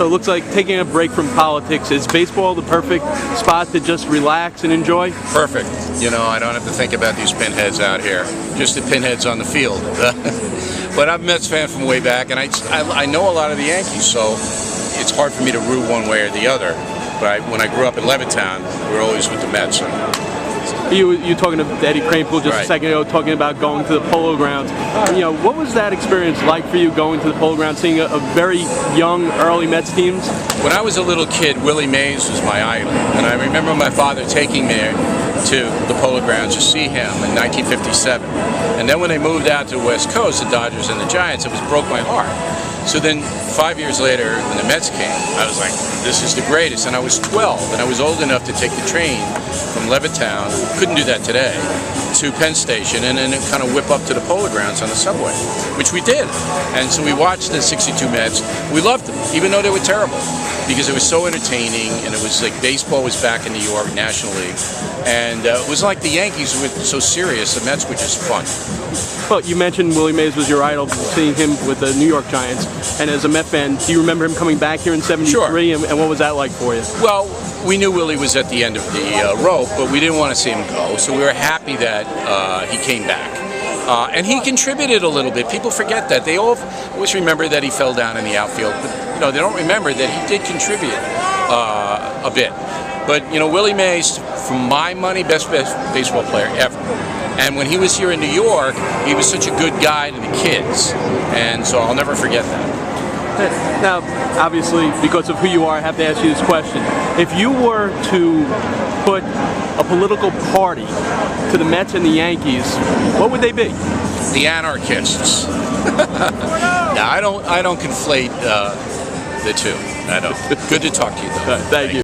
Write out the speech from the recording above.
So it looks like taking a break from politics. Is baseball the perfect spot to just relax and enjoy? Perfect. You know, I don't have to think about these pinheads out here. Just the pinheads on the field. But I'm a Mets fan from way back, and I know a lot of the Yankees, so it's hard for me to root one way or the other. But when I grew up in Levittown, we were always with the Mets. You talking to Eddie Cranepool just a second ago, talking about going to the Polo Grounds. You know, what was that experience like for you going to the Polo Grounds, seeing a very young, early Mets teams? When I was a little kid, Willie Mays was my idol, and I remember my father taking me to the Polo Grounds to see him in 1957. And then when they moved out to the West Coast, the Dodgers and the Giants, it broke my heart. So then 5 years later, when the Mets came, I was like, this is the greatest. And I was 12, and I was old enough to take the train from Levittown, couldn't do that today, to Penn Station, and then kind of whip up to the Polo Grounds on the subway, which we did. And so we watched the 62 Mets. We loved them, even though they were terrible, because it was so entertaining, and it was like baseball was back in New York, National League. And it was like the Yankees were so serious, the Mets were just fun. Well, you mentioned Willie Mays was your idol, seeing him with the New York Giants. And as a Met fan, do you remember him coming back here in '73? Sure. And what was that like for you? Well, we knew Willie was at the end of the rope, but we didn't want to see him go. So we were happy that he came back. And he contributed a little bit. People forget that. They always remember that he fell down in the outfield. But, you know, they don't remember that he did contribute a bit. But, you know, Willie Mays, for my money, best baseball player ever. And when he was here in New York, he was such a good guy to the kids. And so I'll never forget that. Now, obviously, because of who you are, I have to ask you this question. If you were to put a political party to the Mets and the Yankees, what would they be? The anarchists. No, I don't conflate the two. I don't. Good to talk to you, though. Thank you.